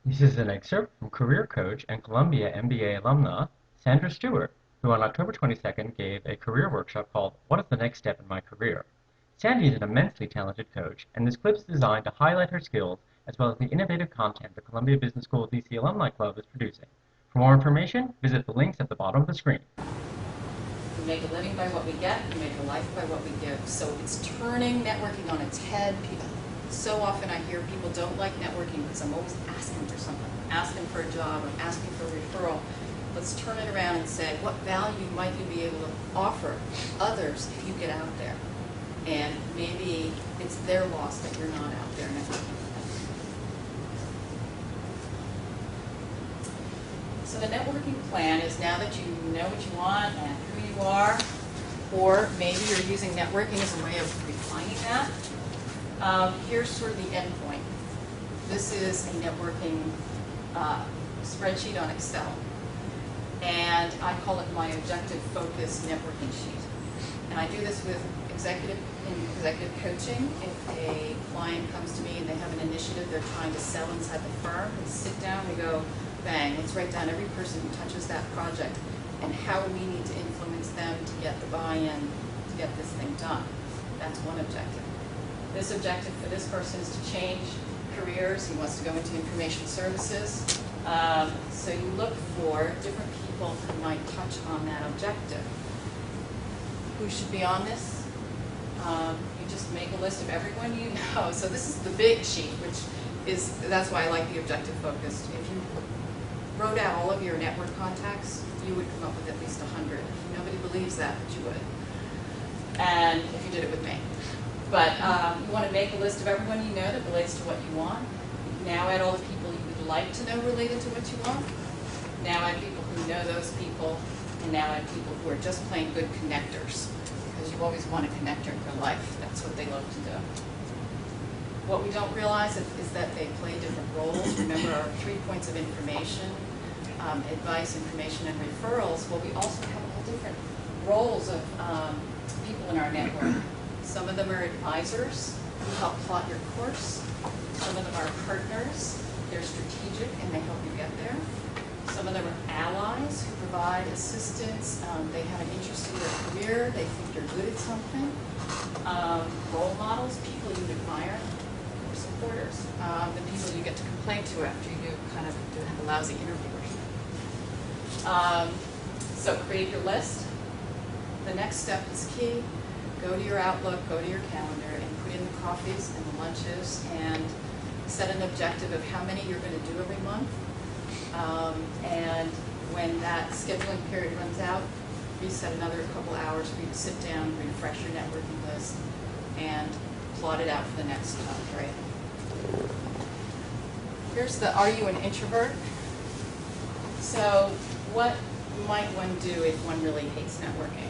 This is an excerpt from career coach and Columbia MBA alumna Sandra Stewart, who on October 22nd gave a career workshop called What is the Next Step in My Career? Sandy is an immensely talented coach, and this clip is designed to highlight her skills as well as the innovative content the Columbia Business School DC Alumni Club is producing. For more information, visit the links at the bottom of the screen. We make a living by what we get, we make a life by what we give. So it's turning networking on its head. So often I hear people don't like networking because I'm always asking for something. I'm asking for a job, I'm asking for a referral. Let's turn it around and say, what value might you be able to offer others if you get out there? And maybe it's their loss that you're not out there networking with them. So the networking plan is now that you know what you want and who you are, or maybe you're using networking as a way of refining that. Here's sort of the end point. This is a networking spreadsheet on Excel. And I call it my objective focused networking sheet. And I do this with executive coaching. If a client comes to me and they have an initiative they're trying to sell inside the firm, we sit down, we go, bang, let's write down every person who touches that project and how we need to influence them to get the buy-in to get this thing done. That's one objective. This objective for this person is to change careers. He wants to go into information services. So you look for different people who might touch on that objective. Who should be on this? You just make a list of everyone you know. So this is the big sheet, that's why I like the objective focused. If you wrote out all of your network contacts, you would come up with at least 100. Nobody believes that, but you would. And if you did it with me. But you want to make a list of everyone you know that relates to what you want. Now add all the people you would like to know related to what you want. Now add people who know those people. And now add people who are just plain good connectors. Because you always want a connector in your life. That's what they love to do. What we don't realize is that they play different roles. Remember our 3 points of information, advice, information, and referrals. Well, we also have all different roles of people in our network. Some of them are advisors who help plot your course. Some of them are partners. They're strategic and they help you get there. Some of them are allies who provide assistance. They have an interest in your career. They think you're good at something. Role models, people you admire, or supporters. The people you get to complain to after you kind of have a lousy interview or something. So create your list. The next step is key. Go to your Outlook, go to your calendar, and put in the coffees and the lunches, and set an objective of how many you're going to do every month. And when that scheduling period runs out, reset another couple hours for you to sit down, refresh your networking list, and plot it out for the next period. Here's the Are You an Introvert? So what might one do if one really hates networking?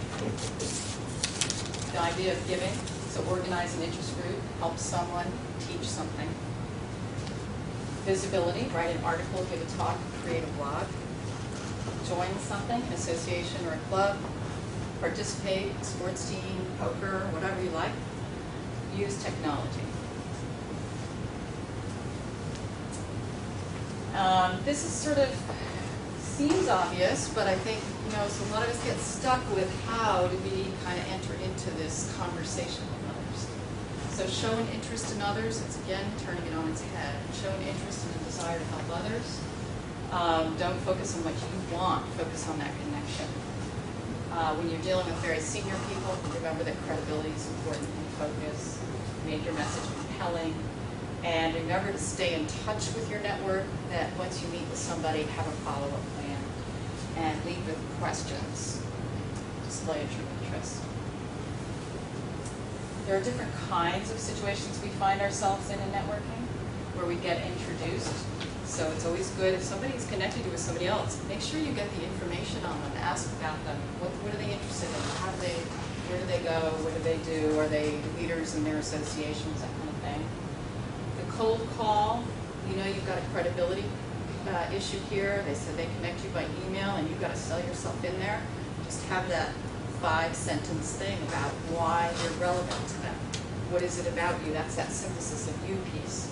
The idea of giving, so organize an interest group, help someone, teach something. Visibility, write an article, give a talk, create a blog. Join something, an association or a club. Participate, a sports team, poker, whatever you like. Use technology. This is sort of seems obvious, but I think, so a lot of us get stuck with how do we kind of enter into this conversation with others. So show an interest in others, it's again turning it on its head. Show an interest and a desire to help others. Don't focus on what you want, focus on that connection. When you're dealing with very senior people, remember that credibility is important in focus. Make your message compelling. And remember to stay in touch with your network, that once you meet with somebody, have a follow-up plan. And lead with questions. Display a true interest. There are different kinds of situations we find ourselves in networking, where we get introduced. So it's always good if somebody's connected you with somebody else, make sure you get the information on them, ask about them. What are they interested in? Where do they go? What do they do? Are they leaders in their associations? That kind of thing. The cold call, you've got a credibility issue here. They said they connect you by email and you've got to sell yourself in there. Just have that 5-sentence thing about why you're relevant to them. What is it about you? That's that synthesis of you piece.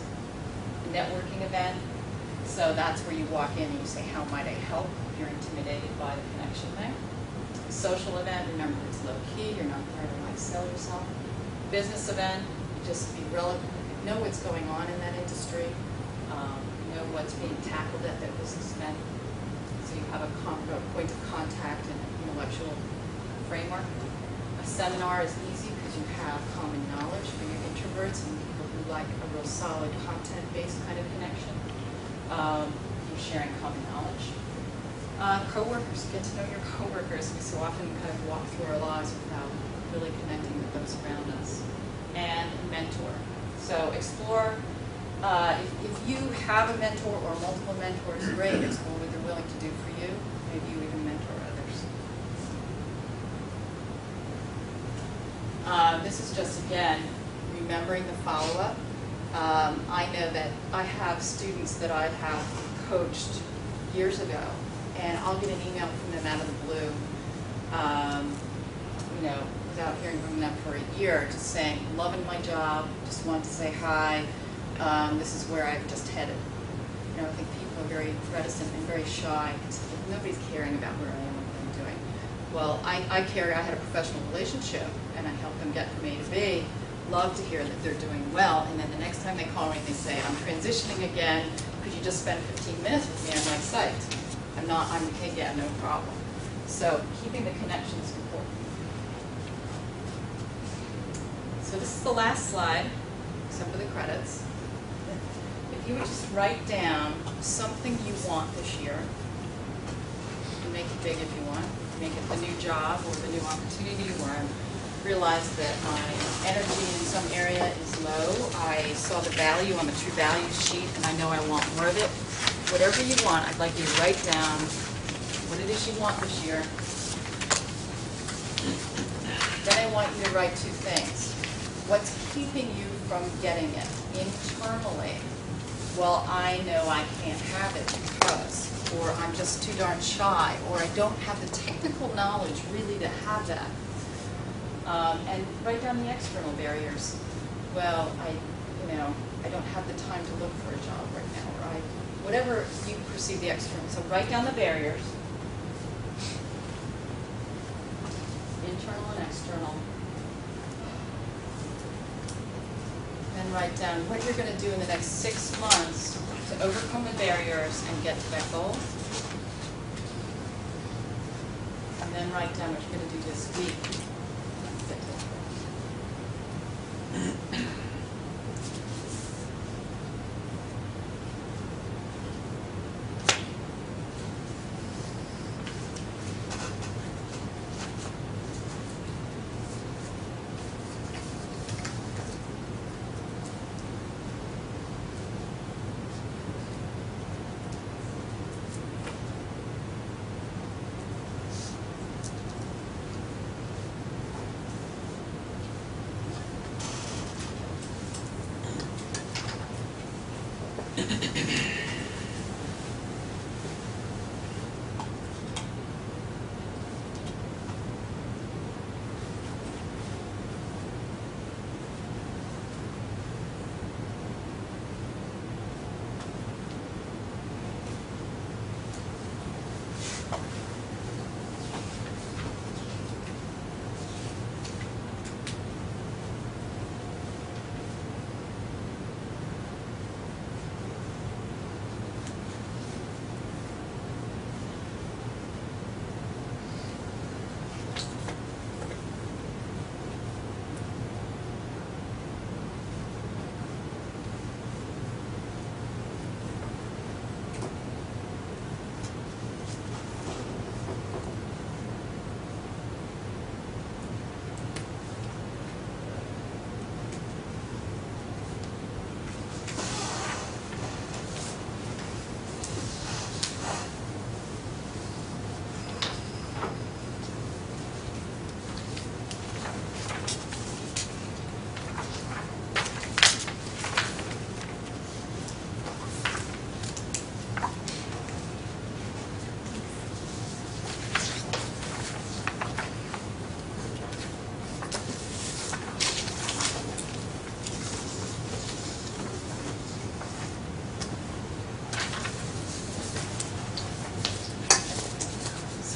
A networking event, So that's where you walk in and you say, how might I help? If you're intimidated by the connection thing. Social event, remember it's low key, you're not there to like sell yourself. Business event, just be relevant, know what's going on in that industry, know what's being tackled at that business event. So you have a point of contact and an intellectual framework. A seminar is easy because you have common knowledge for your introverts and people who like a real solid content-based kind of connection. You're sharing common knowledge. Coworkers, get to know your coworkers. We so often kind of walk through our lives without really connecting with those around us. And mentor. So explore, if you have a mentor or multiple mentors, great, explore what they're willing to do for you. Maybe you even mentor others. This is just, again, remembering the follow-up. I know that I have students that I have coached years ago, and I'll get an email from them out of the blue, without hearing from them for a year, just saying, loving my job, just wanted to say hi, this is where I've just headed. I think people are very reticent and very shy, because nobody's caring about where I am and what I'm doing. Well, I had a professional relationship, and I helped them get from A to B. Love to hear that they're doing well, and then the next time they call me, they say, I'm transitioning again, could you just spend 15 minutes with me on my site? I'm okay, yeah, no problem. So keeping the connection is important. So this is the last slide, except for the credits. If you would just write down something you want this year, you can make it big if you want, make it the new job or the new opportunity where I realized that my energy in some area is low. I saw the value on the true values sheet and I know I want more of it. Whatever you want, I'd like you to write down what it is you want this year. Then I want you to write two things. What's keeping you from getting it internally? Well, I know I can't have it because, or I'm just too darn shy, or I don't have the technical knowledge really to have that. And write down the external barriers. Well, I don't have the time to look for a job right now, or whatever you perceive the external. So write down the barriers, internal and external. Then write down what you're going to do in the next 6 months to overcome the barriers and get to that goal. And then write down what you're going to do this week.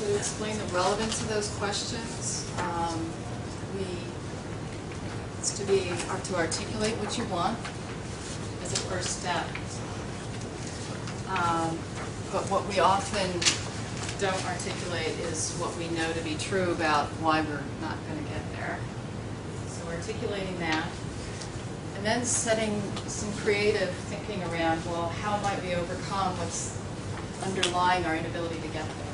So to explain the relevance of those questions, it's to articulate what you want as a first step. But what we often don't articulate is what we know to be true about why we're not going to get there. So articulating that, and then setting some creative thinking around, well, how might we overcome what's underlying our inability to get there?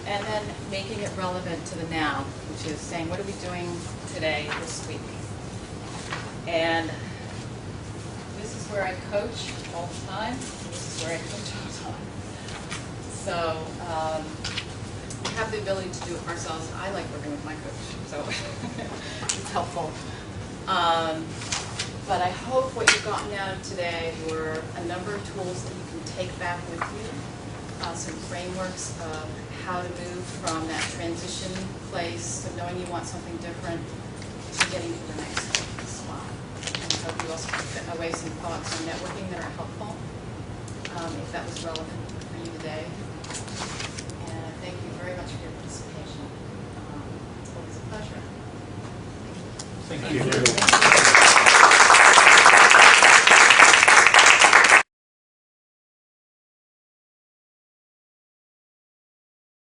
And then making it relevant to the now, which is saying, what are we doing today, this week? And this is where I coach all the time. This is where I coach all the time. So we have the ability to do it ourselves. I like working with my coach, so it's helpful. But I hope what you've gotten out of today were a number of tools that you can take back with you, some frameworks of how to move from that transition place of knowing you want something different to getting to the next spot. And I hope you also took away some thoughts on networking that are helpful, if that was relevant for you today. And thank you very much for your participation. It's always a pleasure. Thank you.